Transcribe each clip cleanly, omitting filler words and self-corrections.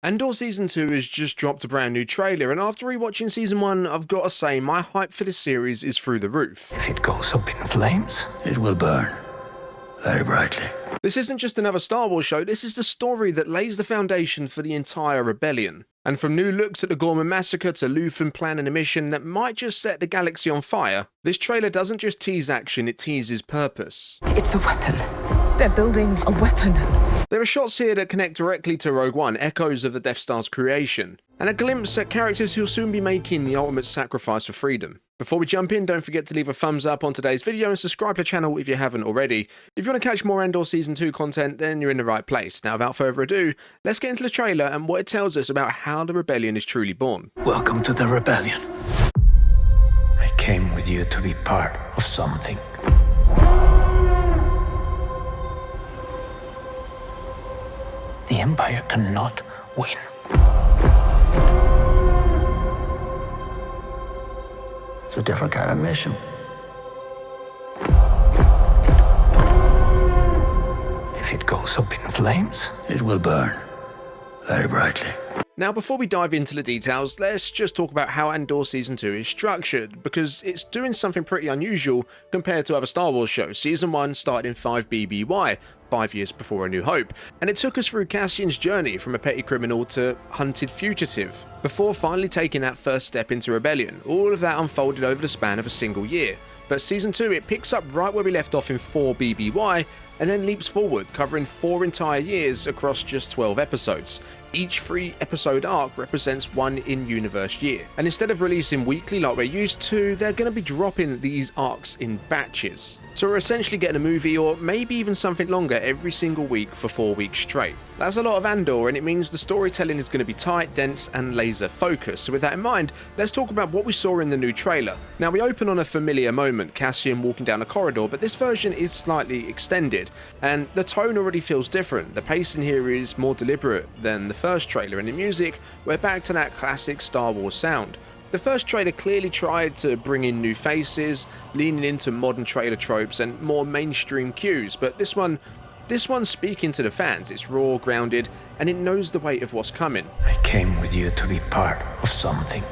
Andor Season 2 has just dropped a brand new trailer, and after rewatching Season 1, I've got to say my hype for this series is through the roof. If it goes up in flames, it will burn very brightly. This isn't just another Star Wars show, this is the story that lays the foundation for the entire rebellion. And from new looks at the Gorman massacre to Luthen planning a mission that might just set the galaxy on fire, this trailer doesn't just tease action, it teases purpose. It's a weapon. They're building a weapon. There are shots here that connect directly to Rogue One, echoes of the Death Star's creation, and a glimpse at characters who'll soon be making the ultimate sacrifice for freedom. Before we jump in, don't forget to leave a thumbs up on today's video and subscribe to the channel if you haven't already. If you want to catch more Andor Season 2 content, then you're in the right place. Now, without further ado, let's get into the trailer and what it tells us about how the rebellion is truly born. Welcome to the rebellion. I came with you to be part of something. The Empire cannot win. It's a different kind of mission. If it goes up in flames, it will burn very brightly. Now, before we dive into the details, let's just talk about how Andor Season 2 is structured, because it's doing something pretty unusual compared to other Star Wars shows. Season 1 started in 5 BBY, 5 years before A New Hope, and it took us through Cassian's journey from a petty criminal to hunted fugitive, before finally taking that first step into rebellion. All of that unfolded over the span of a single year. But Season 2, it picks up right where we left off in 4 BBY, and then leaps forward, covering 4 entire years across just 12 episodes. Each 3-episode arc represents one in-universe year, and instead of releasing weekly like we're used to, they're going to be dropping these arcs in batches. So we're essentially getting a movie, or maybe even something longer, every single week for 4 weeks straight. That's a lot of Andor, and it means the storytelling is going to be tight, dense, and laser focused. So with that in mind, let's talk about what we saw in the new trailer. Now, we open on a familiar moment, Cassian walking down a corridor, but this version is slightly extended, and the tone already feels different. The pacing here is more deliberate than the first trailer, and in music, we're back to that classic Star Wars sound. The first trailer clearly tried to bring in new faces, leaning into modern trailer tropes and more mainstream cues, but this one's speaking to the fans. It's raw, grounded, and it knows the weight of what's coming. I came with you to be part of something.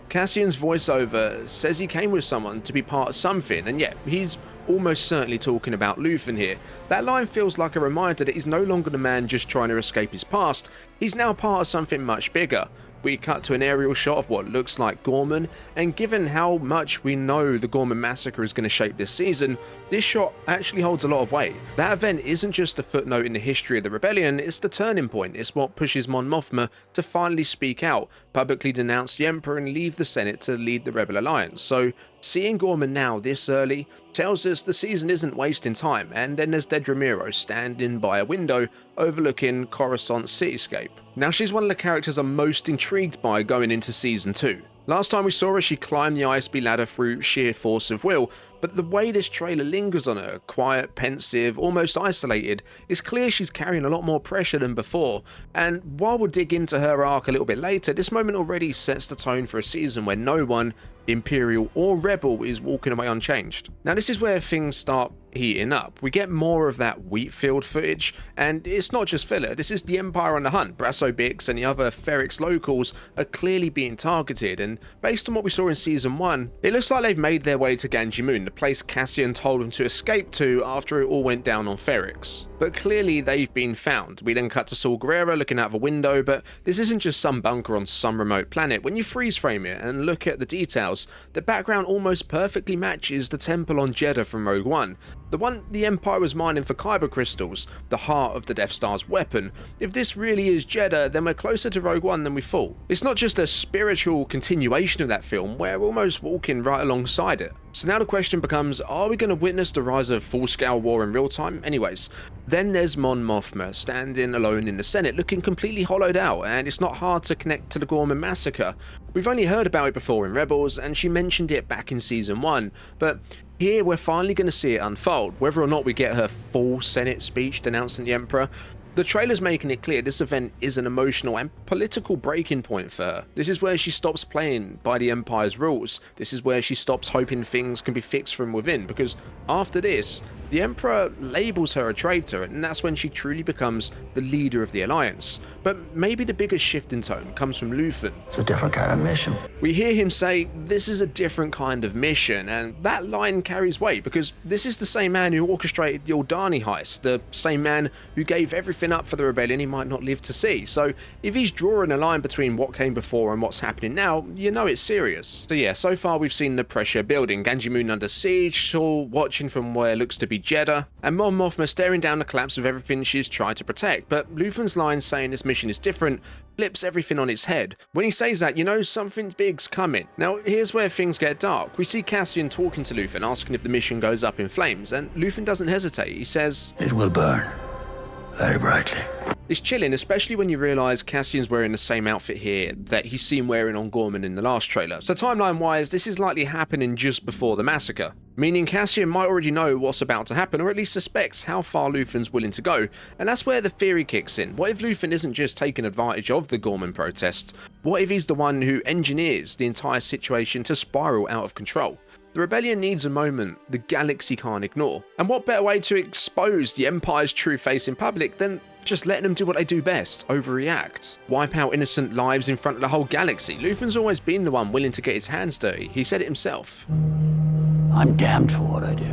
Cassian's voiceover says he came with someone to be part of something, and yet he's almost certainly talking about Luthen here. That line feels like a reminder that he's no longer the man just trying to escape his past, he's now part of something much bigger. We cut to an aerial shot of what looks like Gorman, and given how much we know the Gorman massacre is going to shape this season, this shot actually holds a lot of weight. That event isn't just a footnote in the history of the rebellion, it's the turning point. It's what pushes Mon Mothma to finally speak out, publicly denounce the Emperor, and leave the Senate to lead the Rebel Alliance. So seeing Gorman now this early tells us the season isn't wasting time. And then there's Dedra Meero standing by a window overlooking Coruscant's cityscape. Now, she's one of the characters I'm most intrigued by going into Season 2. Last time we saw her, she climbed the ISB ladder through sheer force of will, but the way this trailer lingers on her, quiet, pensive, almost isolated, it's clear she's carrying a lot more pressure than before. And while we'll dig into her arc a little bit later, this moment already sets the tone for a season where no one, Imperial or Rebel, is walking away unchanged. Now, this is where things start heating up. We get more of that Wheatfield footage, and it's not just filler. This is the Empire on the hunt. Brasso Bix and the other Ferrix locals are clearly being targeted, and based on what we saw in Season 1, it looks like they've made their way to Ganji Moon, the place Cassian told them to escape to after it all went down on Ferrix. But clearly they've been found. We then cut to Saul Guerrero looking out of a window, but this isn't just some bunker on some remote planet. When you freeze frame it and look at the details, the background almost perfectly matches the temple on Jeddah from Rogue One. The one the Empire was mining for kyber crystals, the heart of the Death Star's weapon. If this really is Jeddah, then we're closer to Rogue One than we thought. It's not just a spiritual continuation of that film, we're almost walking right alongside it. So now the question becomes, are we going to witness the rise of full-scale war in real time? Anyways, then there's Mon Mothma standing alone in the Senate, looking completely hollowed out, and it's not hard to connect to the Gorman massacre. We've only heard about it before in Rebels, and she mentioned it back in Season 1, but here we're finally going to see it unfold. Whether or not we get her full Senate speech denouncing the Emperor, the trailer's making it clear this event is an emotional and political breaking point for her. This is where she stops playing by the Empire's rules. This is where she stops hoping things can be fixed from within, because after this, the The Emperor labels her a traitor, and that's when she truly becomes the leader of the Alliance. But maybe the biggest shift in tone comes from Luthen. It's a different kind of mission. We hear him say, "This is a different kind of mission," and that line carries weight because this is the same man who orchestrated the Aldani heist, the same man who gave everything up for the rebellion he might not live to see. So if he's drawing a line between what came before and what's happening now, you know it's serious. So yeah, so far we've seen the pressure building, Ganji Moon under siege, Saul watching from where looks to be Jeddah, and Mon Mothma staring down the collapse of everything she's tried to protect. But Luthen's line saying this mission is different flips everything on its head. When he says that, you know something big's coming. Now here's where things get dark. We see Cassian talking to Luthen, asking if the mission goes up in flames, and Luthen doesn't hesitate. He says, "It will burn very brightly." It's chilling, especially when you realise Cassian's wearing the same outfit here that he's seen wearing on Gorman in the last trailer. So timeline-wise, this is likely happening just before the massacre, meaning Cassian might already know what's about to happen, or at least suspects how far Luthen's willing to go. And that's where the theory kicks in. What if Luthen isn't just taking advantage of the Gorman protests? What if he's the one who engineers the entire situation to spiral out of control? The rebellion needs a moment the galaxy can't ignore. And what better way to expose the Empire's true face in public than just letting them do what they do best, overreact. Wipe out innocent lives in front of the whole galaxy. Luthen's always been the one willing to get his hands dirty. He said it himself. I'm damned for what I do.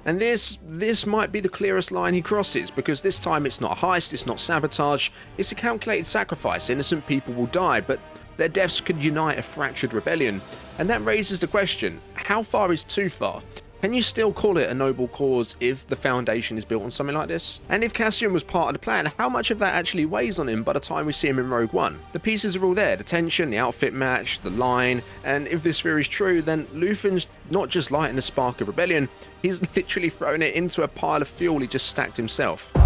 And this might be the clearest line he crosses, because this time it's not a heist, it's not sabotage, it's a calculated sacrifice. Innocent people will die, but their deaths could unite a fractured rebellion. And that raises the question, how far is too far? Can you still call it a noble cause if the foundation is built on something like this? And if Cassian was part of the plan, how much of that actually weighs on him by the time we see him in Rogue One? The pieces are all there, the tension, the outfit match, the line, and if this theory is true, then Luthen's not just lighting the spark of rebellion, he's literally throwing it into a pile of fuel he just stacked himself. But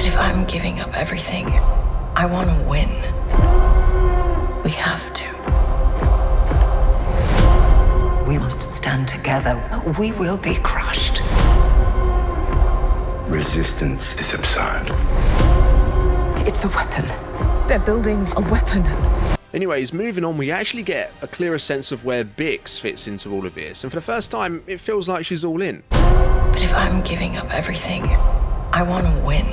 if I'm giving up everything, I want to win. We have to. We must stand together. We will be crushed. Resistance is absurd. It's a weapon. They're building a weapon. Anyways, moving on, we actually get a clearer sense of where Bix fits into all of this, and for the first time, it feels like she's all in. But if I'm giving up everything, I want to win.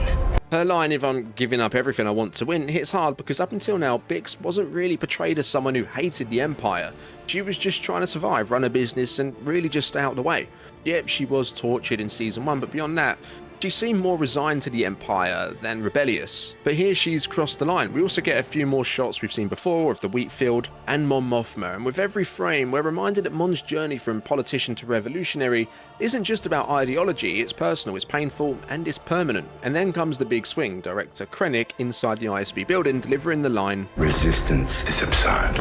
Her line, "If I'm giving up everything I want to win," hits hard because up until now, Bix wasn't really portrayed as someone who hated the Empire. She was just trying to survive, run a business, and really just stay out of the way. Yep, she was tortured in Season 1, but beyond that, she seemed more resigned to the Empire than rebellious. But here she's crossed the line. We also get a few more shots we've seen before of the wheat field and Mon Mothma, and with every frame we're reminded that Mon's journey from politician to revolutionary isn't just about ideology, it's personal, it's painful, and it's permanent. And then comes the big swing, Director Krennic inside the ISB building delivering the line, Resistance is absurd.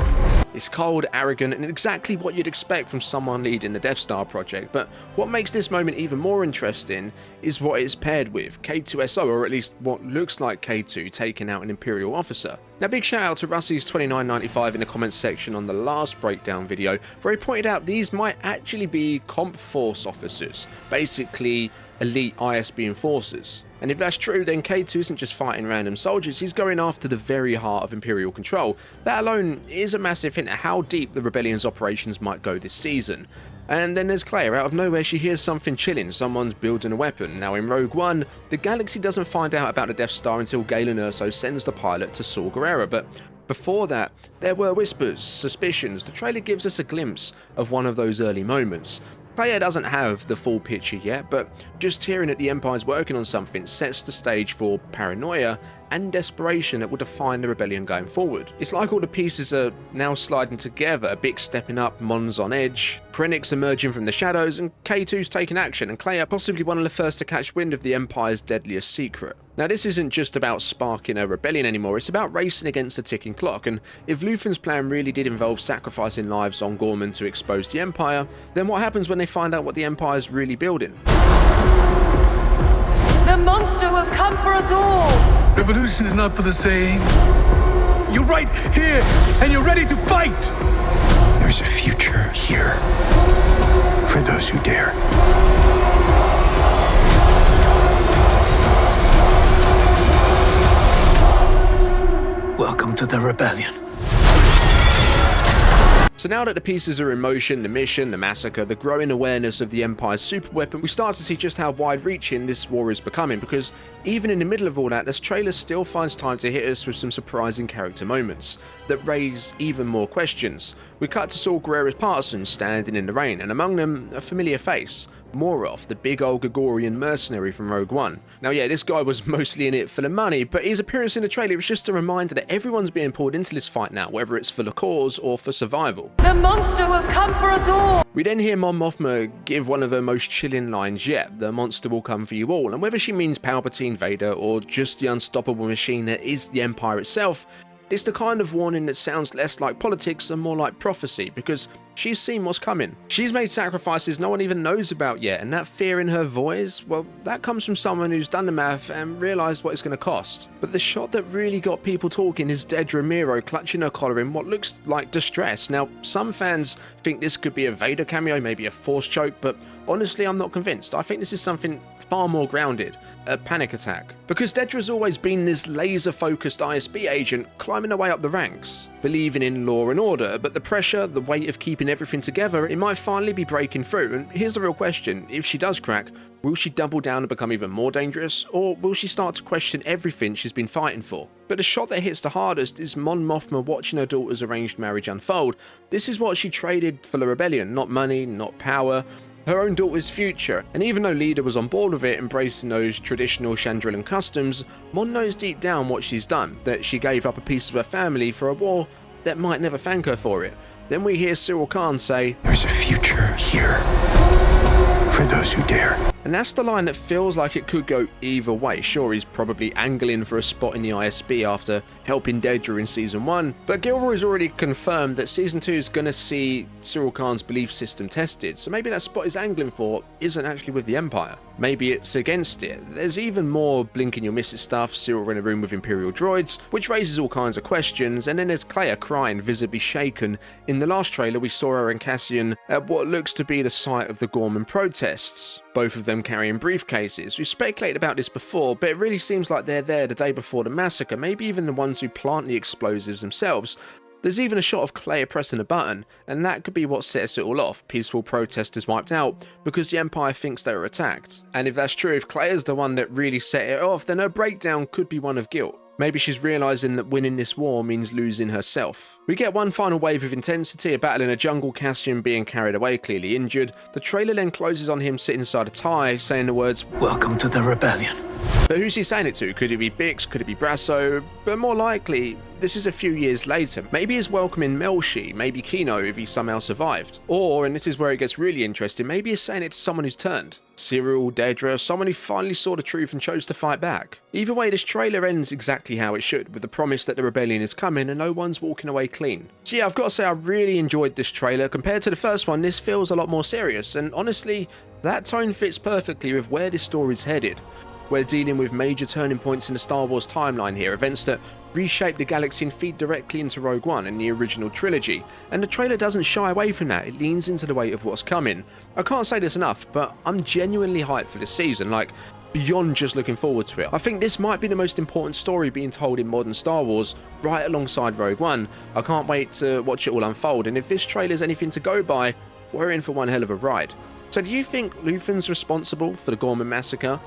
It's cold, arrogant, and exactly what you'd expect from someone leading the Death Star project. But what makes this moment even more interesting is what it's paired with, K2SO, or at least what looks like K2 taking out an Imperial officer. Now, big shout out to Rusty's 2995 in the comments section on the last breakdown video, where he pointed out these might actually be Comp Force officers, basically elite ISB enforcers. And if that's true, then K2 isn't just fighting random soldiers, he's going after the very heart of Imperial control. That alone is a massive hint at how deep the Rebellion's operations might go this season. And then there's Claire. Out of nowhere, she hears something chilling. Someone's building a weapon. Now, in Rogue One, the galaxy doesn't find out about the Death Star until Galen Erso sends the pilot to Saw Gerrera. But before that, there were whispers, suspicions. The trailer gives us a glimpse of one of those early moments. Claire doesn't have the full picture yet, but just hearing that the Empire's working on something sets the stage for paranoia and desperation that will define the rebellion going forward. It's like all the pieces are now sliding together, Bix stepping up, Mon's on edge, Krennic's emerging from the shadows, and K2's taking action, and Claire possibly one of the first to catch wind of the Empire's deadliest secret. Now, this isn't just about sparking a rebellion anymore, it's about racing against the ticking clock, and if Luthen's plan really did involve sacrificing lives on Gorman to expose the Empire, then what happens when they find out what the Empire's really building? The monster will come for us all! Revolution is not for the saying. You're right here, and you're ready to fight! There's a future here for those who dare. Welcome to the rebellion. So now that the pieces are in motion, the mission, the massacre, the growing awareness of the Empire's superweapon, we start to see just how wide-reaching this war is becoming, because even in the middle of all that, this trailer still finds time to hit us with some surprising character moments that raise even more questions. We cut to Saul Guerrera's partisans standing in the rain, and among them, a familiar face, Morroth, the big old Gregorian mercenary from Rogue One. Now yeah, this guy was mostly in it for the money, but his appearance in the trailer was just a reminder that everyone's being pulled into this fight now, whether it's for the cause or for survival. The monster will come for us all! We then hear Mon Mothma give one of her most chilling lines yet, the monster will come for you all, and whether she means Palpatine, Vader, or just the unstoppable machine that is the Empire itself, it's the kind of warning that sounds less like politics and more like prophecy, because she's seen what's coming. She's made sacrifices no one even knows about yet, and that fear in her voice, well, that comes from someone who's done the math and realised what it's going to cost. But the shot that really got people talking is Dedra Meero clutching her collar in what looks like distress. Now, some fans think this could be a Vader cameo, maybe a Force choke, but honestly, I'm not convinced. I think this is something far more grounded, a panic attack. Because Dedra's always been this laser-focused ISB agent climbing her way up the ranks, believing in law and order, but the pressure, the weight of keeping everything together, it might finally be breaking through. And here's the real question, if she does crack, will she double down and become even more dangerous, or will she start to question everything she's been fighting for? But the shot that hits the hardest is Mon Mothma watching her daughter's arranged marriage unfold. This is what she traded for the rebellion, not money, not power, her own daughter's future. And even though Leader was on board with it, embracing those traditional Chandrilan customs, Mon knows deep down what she's done, that she gave up a piece of her family for a war that might never thank her for it. Then we hear Cyril Khan say, There's a future here for those who dare. and that's the line that feels like it could go either way. Sure, he's probably angling for a spot in the ISB after helping Dedra in Season 1, but Gilroy's already confirmed that Season 2 is going to see Cyril Khan's belief system tested, so maybe that spot he's angling for isn't actually with the Empire. Maybe it's against it. There's even more blink and you'll miss it stuff, Cyril in a room with Imperial droids, which raises all kinds of questions, and then there's Cleia crying, visibly shaken. In the last trailer, we saw her and Cassian at what looks to be the site of the Gorman protests, both of them carrying briefcases. We've speculated about this before, but it really seems like they're there the day before the massacre, maybe even the ones who plant the explosives themselves. There's even a shot of Cleia pressing a button, and that could be what sets it all off. Peaceful protesters wiped out because the Empire thinks they were attacked. And if that's true, if Cleia's the one that really set it off, then her breakdown could be one of guilt. Maybe she's realising that winning this war means losing herself. We get one final wave of intensity, a battle in a jungle, Cassian being carried away, clearly injured. The trailer then closes on him sitting inside a tie, saying the words, Welcome to the rebellion. but who's he saying it to? Could it be Bix? Could it be Brasso? But more likely, this is a few years later. Maybe he's welcoming Melshi, maybe Kino if he somehow survived. Or, and this is where it gets really interesting, maybe he's saying it to someone who's turned. Cyril, Dedra, someone who finally saw the truth and chose to fight back. Either way, this trailer ends exactly how it should, with the promise that the rebellion is coming and no one's walking away clean. So yeah, I've got to say I really enjoyed this trailer. Compared to the first one, this feels a lot more serious, and honestly, that tone fits perfectly with where this story's headed. We're dealing with major turning points in the Star Wars timeline here, events that reshape the galaxy and feed directly into Rogue One and the original trilogy, and the trailer doesn't shy away from that, it leans into the weight of what's coming. I can't say this enough, but I'm genuinely hyped for this season, like, beyond just looking forward to it. I think this might be the most important story being told in modern Star Wars, right alongside Rogue One. I can't wait to watch it all unfold, and if this trailer's anything to go by, we're in for one hell of a ride. So do you think Luthen's responsible for the Gorman massacre?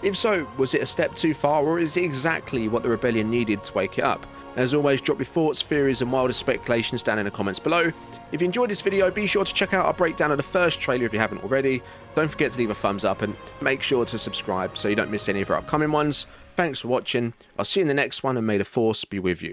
If so, was it a step too far, or is it exactly what the rebellion needed to wake it up? As always, drop your thoughts, theories and wildest speculations down in the comments below. If you enjoyed this video, be sure to check out our breakdown of the first trailer if you haven't already. Don't forget to leave a thumbs up and make sure to subscribe so you don't miss any of our upcoming ones. Thanks for watching, I'll see you in the next one, and may the Force be with you.